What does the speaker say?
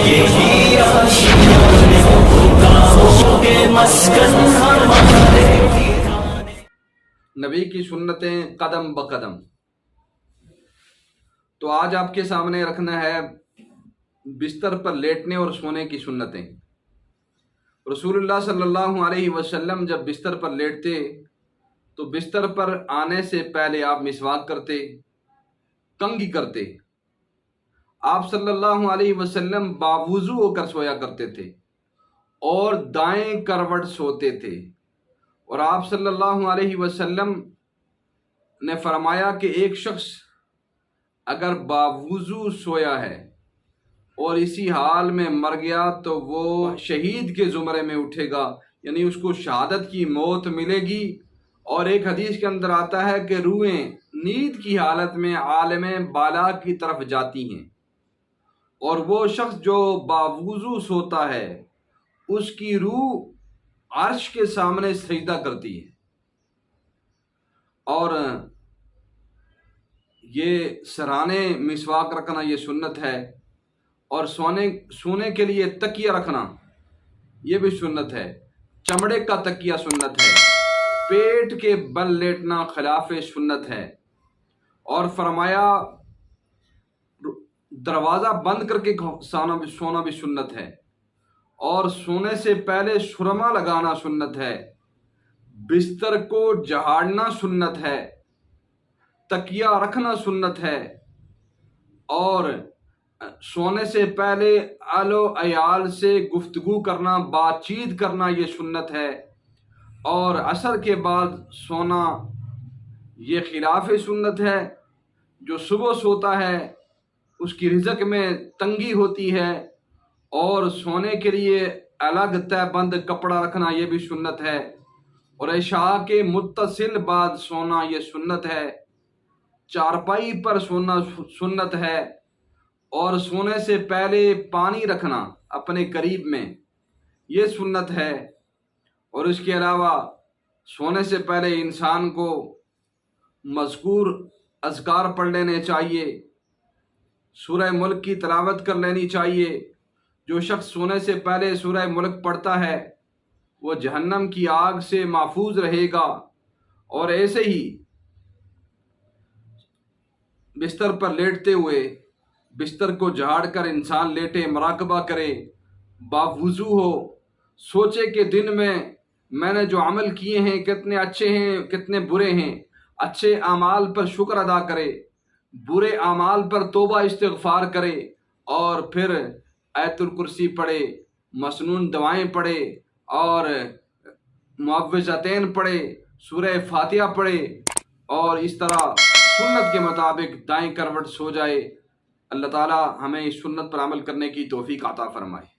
یہی آشیان گمراہوں کے مسکن ہمارے نبی کی سنتیں قدم بقدم۔ تو آج آپ کے سامنے رکھنا ہے بستر پر لیٹنے اور سونے کی سنتیں۔ رسول اللہ صلی اللہ علیہ وسلم جب بستر پر لیٹتے تو بستر پر آنے سے پہلے آپ مسواک کرتے، کنگھی کرتے۔ آپ صلی اللہ علیہ وسلم باوضو ہو کر سویا کرتے تھے اور دائیں کروٹ سوتے تھے۔ اور آپ صلی اللہ علیہ وسلم نے فرمایا کہ ایک شخص اگر باوضو سویا ہے اور اسی حال میں مر گیا تو وہ شہید کے زمرے میں اٹھے گا، یعنی اس کو شہادت کی موت ملے گی۔ اور ایک حدیث کے اندر آتا ہے کہ روحیں نیند کی حالت میں عالم بالا کی طرف جاتی ہیں، اور وہ شخص جو باوضو سوتا ہے اس کی روح عرش کے سامنے سجدہ کرتی ہے۔ اور یہ سرہانے مسواک رکھنا یہ سنت ہے، اور سونے کے لیے تکیہ رکھنا یہ بھی سنت ہے۔ چمڑے کا تکیہ سنت ہے، پیٹ کے بل لیٹنا خلاف سنت ہے۔ اور فرمایا دروازہ بند کر کے سونا بھی سنت ہے، اور سونے سے پہلے سرما لگانا سنت ہے، بستر کو جھاڑنا سنت ہے، تکیہ رکھنا سنت ہے، اور سونے سے پہلے اہل و عیال سے گفتگو کرنا، بات چیت کرنا یہ سنت ہے، اور عصر کے بعد سونا یہ خلاف سنت ہے۔ جو صبح سوتا ہے اس کی رزق میں تنگی ہوتی ہے، اور سونے کے لیے الگ تہ بند کپڑا رکھنا یہ بھی سنت ہے، اور عشاء کے متصل بعد سونا یہ سنت ہے۔ چارپائی پر سونا سنت ہے، اور سونے سے پہلے پانی رکھنا اپنے قریب میں یہ سنت ہے۔ اور اس کے علاوہ سونے سے پہلے انسان کو مذکور اذکار پڑھ لینے چاہیے، سورہ ملک کی تلاوت کر لینی چاہیے۔ جو شخص سونے سے پہلے سورہ ملک پڑھتا ہے وہ جہنم کی آگ سے محفوظ رہے گا۔ اور ایسے ہی بستر پر لیٹتے ہوئے بستر کو جھاڑ کر انسان لیٹے، مراقبہ کرے، باوضو ہو، سوچے کہ دن میں نے جو عمل کیے ہیں کتنے اچھے ہیں کتنے برے ہیں، اچھے اعمال پر شکر ادا کرے، برے اعمال پر توبہ استغفار کرے، اور پھر آیت الکرسی پڑھے، مسنون دعائیں پڑھے، اور معوذتین پڑھے، سورہ فاتحہ پڑھے، اور اس طرح سنت کے مطابق دائیں کروٹ سو جائے۔ اللہ تعالی ہمیں اس سنت پر عمل کرنے کی توفیق عطا فرمائے۔